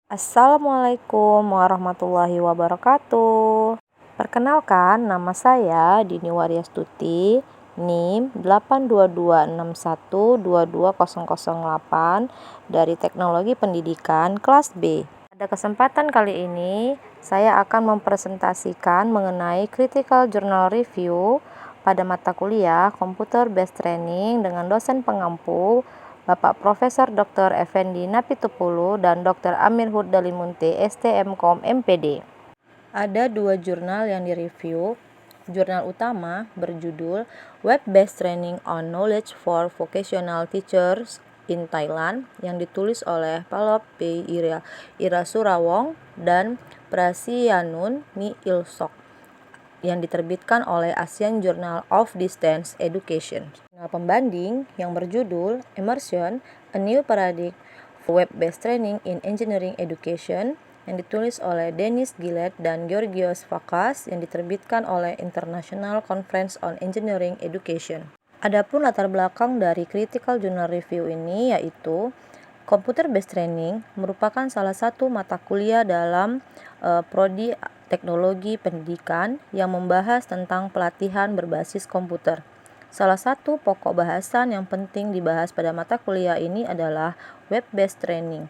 Assalamualaikum warahmatullahi wabarakatuh. Perkenalkan, nama saya Dini Waryastuti, NIM 82261220008 dari Teknologi Pendidikan kelas B. Pada kesempatan kali ini, saya akan mempresentasikan mengenai Critical Journal Review pada mata kuliah Computer Based Training dengan dosen pengampu Bapak Profesor Dr. Effendi Napitupulu dan Dr. Amir Hurdalimunte, STMKOM MPD. Ada dua jurnal yang direview. Jurnal utama berjudul Web-Based Training on Knowledge for Vocational Teachers in Thailand yang ditulis oleh Palop P. Irasurawong dan Prasianun Ni Ilsok yang diterbitkan oleh Asian Journal of Distance Education. Jurnal pembanding yang berjudul Immersion, A New Paradigm for Web-Based Training in Engineering Education yang ditulis oleh Dennis Gillett dan Georgios Fakas yang diterbitkan oleh International Conference on Engineering Education. Adapun latar belakang dari Critical Journal Review ini yaitu Computer Based Training merupakan salah satu mata kuliah dalam prodi teknologi pendidikan yang membahas tentang pelatihan berbasis komputer. Salah satu pokok bahasan yang penting dibahas pada mata kuliah ini adalah Web-Based Training.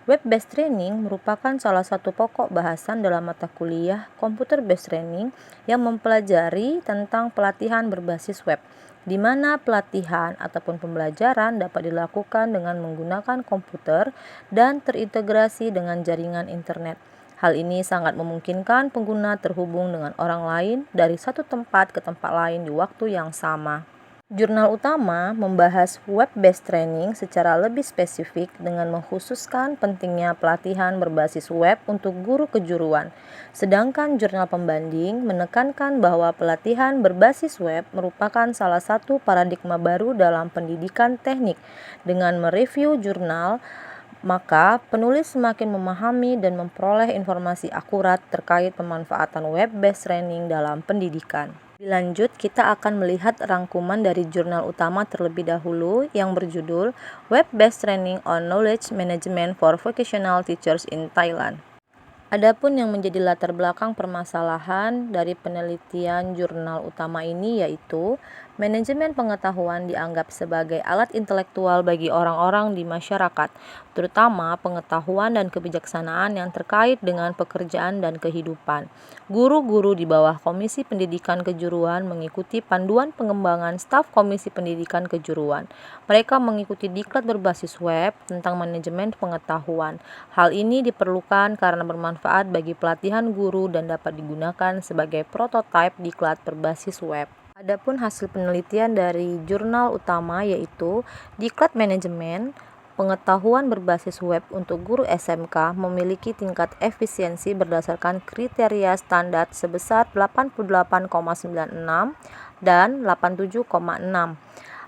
Web-Based Training merupakan salah satu pokok bahasan dalam mata kuliah Computer Based Training yang mempelajari tentang pelatihan berbasis web, di mana pelatihan ataupun pembelajaran dapat dilakukan dengan menggunakan komputer dan terintegrasi dengan jaringan internet. Hal ini sangat memungkinkan pengguna terhubung dengan orang lain dari satu tempat ke tempat lain di waktu yang sama. Jurnal utama membahas web-based training secara lebih spesifik dengan mengkhususkan pentingnya pelatihan berbasis web untuk guru kejuruan. Sedangkan jurnal pembanding menekankan bahwa pelatihan berbasis web merupakan salah satu paradigma baru dalam pendidikan teknik. Dengan mereview jurnal, maka penulis semakin memahami dan memperoleh informasi akurat terkait pemanfaatan web-based training dalam pendidikan. Lanjut, kita akan melihat rangkuman dari jurnal utama terlebih dahulu yang berjudul Web-Based Training on Knowledge Management for Vocational Teachers in Thailand. Adapun yang menjadi latar belakang permasalahan dari penelitian jurnal utama ini yaitu manajemen pengetahuan dianggap sebagai alat intelektual bagi orang-orang di masyarakat, terutama pengetahuan dan kebijaksanaan yang terkait dengan pekerjaan dan kehidupan. Guru-guru di bawah Komisi Pendidikan Kejuruan mengikuti panduan pengembangan staf Komisi Pendidikan Kejuruan. Mereka mengikuti diklat berbasis web tentang manajemen pengetahuan. Hal ini diperlukan karena bermanfaat bagi pelatihan guru dan dapat digunakan sebagai prototipe diklat berbasis web. Adapun hasil penelitian dari jurnal utama yaitu diklat manajemen pengetahuan berbasis web untuk guru SMK memiliki tingkat efisiensi berdasarkan kriteria standar sebesar 88,96 dan 87,6.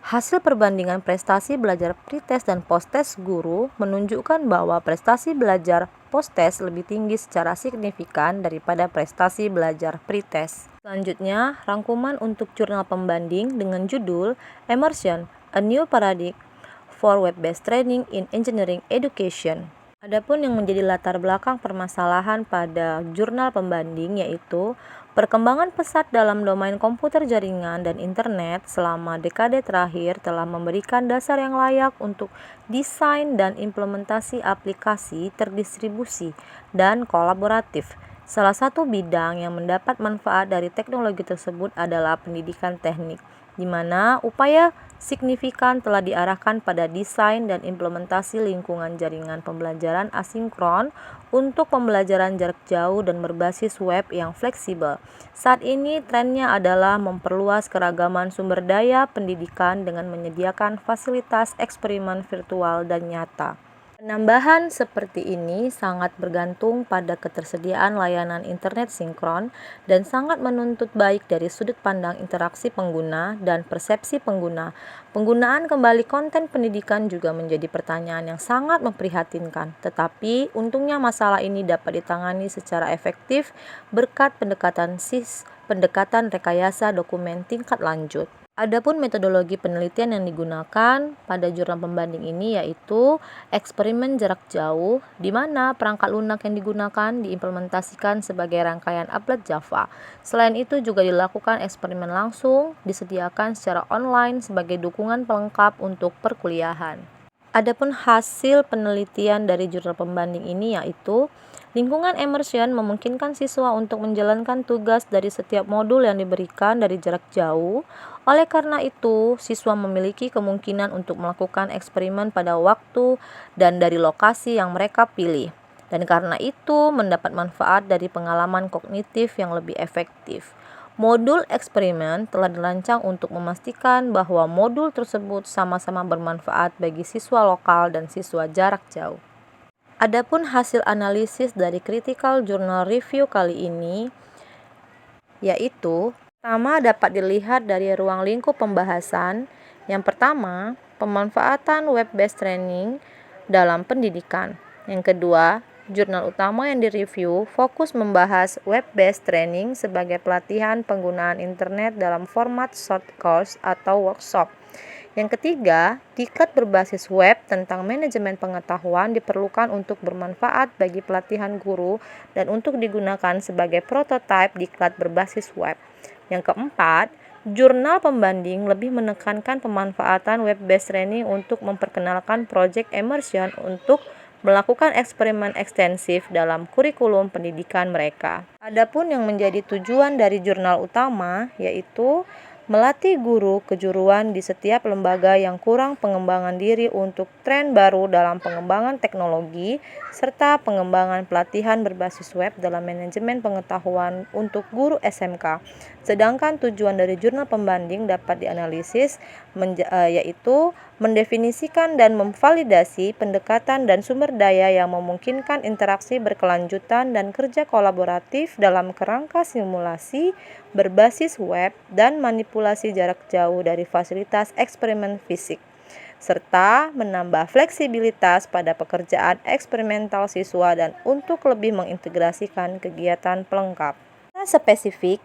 Hasil perbandingan prestasi belajar pretest dan posttest guru menunjukkan bahwa prestasi belajar posttest lebih tinggi secara signifikan daripada prestasi belajar pretest. Selanjutnya, rangkuman untuk jurnal pembanding dengan judul Immersion, A New Paradigm for Web-Based Training in Engineering Education. Adapun yang menjadi latar belakang permasalahan pada jurnal pembanding yaitu perkembangan pesat dalam domain komputer jaringan dan internet selama dekade terakhir telah memberikan dasar yang layak untuk desain dan implementasi aplikasi terdistribusi dan kolaboratif. Salah satu bidang yang mendapat manfaat dari teknologi tersebut adalah pendidikan teknik, di mana upaya signifikan telah diarahkan pada desain dan implementasi lingkungan jaringan pembelajaran asinkron untuk pembelajaran jarak jauh dan berbasis web yang fleksibel. Saat ini trennya adalah memperluas keragaman sumber daya pendidikan dengan menyediakan fasilitas eksperimen virtual dan nyata. Penambahan seperti ini sangat bergantung pada ketersediaan layanan internet sinkron dan sangat menuntut baik dari sudut pandang interaksi pengguna dan persepsi pengguna. Penggunaan kembali konten pendidikan juga menjadi pertanyaan yang sangat memprihatinkan, tetapi untungnya masalah ini dapat ditangani secara efektif berkat pendekatan rekayasa dokumen tingkat lanjut. Adapun metodologi penelitian yang digunakan pada jurnal pembanding ini yaitu eksperimen jarak jauh, di mana perangkat lunak yang digunakan diimplementasikan sebagai rangkaian applet Java. Selain itu juga dilakukan eksperimen langsung, disediakan secara online sebagai dukungan pelengkap untuk perkuliahan. Adapun hasil penelitian dari jurnal pembanding ini yaitu lingkungan immersion memungkinkan siswa untuk menjalankan tugas dari setiap modul yang diberikan dari jarak jauh. Oleh karena itu, siswa memiliki kemungkinan untuk melakukan eksperimen pada waktu dan dari lokasi yang mereka pilih. Dan karena itu, mendapat manfaat dari pengalaman kognitif yang lebih efektif. Modul eksperimen telah dirancang untuk memastikan bahwa modul tersebut sama-sama bermanfaat bagi siswa lokal dan siswa jarak jauh. Adapun hasil analisis dari Critical Journal Review kali ini yaitu pertama dapat dilihat dari ruang lingkup pembahasan. Yang pertama, pemanfaatan web-based training dalam pendidikan. Yang kedua, jurnal utama yang direview fokus membahas web-based training sebagai pelatihan penggunaan internet dalam format short course atau workshop. Yang ketiga, diklat berbasis web tentang manajemen pengetahuan diperlukan untuk bermanfaat bagi pelatihan guru dan untuk digunakan sebagai prototipe diklat berbasis web. Yang keempat, jurnal pembanding lebih menekankan pemanfaatan web-based training untuk memperkenalkan project immersion untuk melakukan eksperimen ekstensif dalam kurikulum pendidikan mereka. Adapun yang menjadi tujuan dari jurnal utama yaitu melatih guru kejuruan di setiap lembaga yang kurang pengembangan diri untuk tren baru dalam pengembangan teknologi, serta pengembangan pelatihan berbasis web dalam manajemen pengetahuan untuk guru SMK. Sedangkan tujuan dari jurnal pembanding dapat dianalisis yaitu mendefinisikan dan memvalidasi pendekatan dan sumber daya yang memungkinkan interaksi berkelanjutan dan kerja kolaboratif dalam kerangka simulasi berbasis web dan manipulasi jarak jauh dari fasilitas eksperimen fisik, serta menambah fleksibilitas pada pekerjaan eksperimental siswa dan untuk lebih mengintegrasikan kegiatan pelengkap. Spesifik,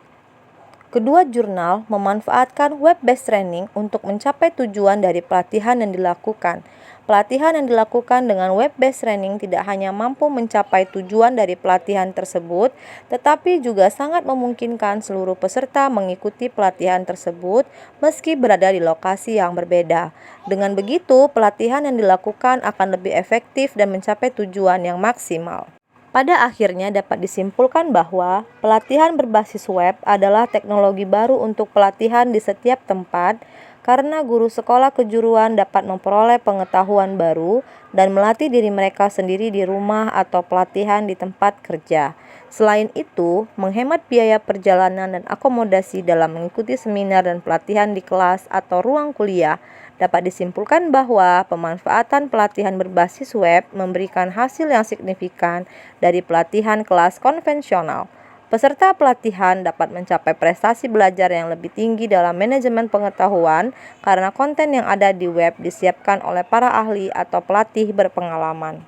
kedua jurnal memanfaatkan web-based training untuk mencapai tujuan dari pelatihan yang dilakukan. Pelatihan yang dilakukan dengan web-based training tidak hanya mampu mencapai tujuan dari pelatihan tersebut, tetapi juga sangat memungkinkan seluruh peserta mengikuti pelatihan tersebut meski berada di lokasi yang berbeda. Dengan begitu, pelatihan yang dilakukan akan lebih efektif dan mencapai tujuan yang maksimal. Pada akhirnya dapat disimpulkan bahwa pelatihan berbasis web adalah teknologi baru untuk pelatihan di setiap tempat karena guru sekolah kejuruan dapat memperoleh pengetahuan baru dan melatih diri mereka sendiri di rumah atau pelatihan di tempat kerja. Selain itu, menghemat biaya perjalanan dan akomodasi dalam mengikuti seminar dan pelatihan di kelas atau ruang kuliah. Dapat disimpulkan bahwa pemanfaatan pelatihan berbasis web memberikan hasil yang signifikan dari pelatihan kelas konvensional. Peserta pelatihan dapat mencapai prestasi belajar yang lebih tinggi dalam manajemen pengetahuan karena konten yang ada di web disiapkan oleh para ahli atau pelatih berpengalaman.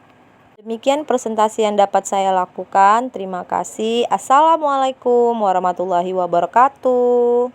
Demikian presentasi yang dapat saya lakukan. Terima kasih. Assalamualaikum warahmatullahi wabarakatuh.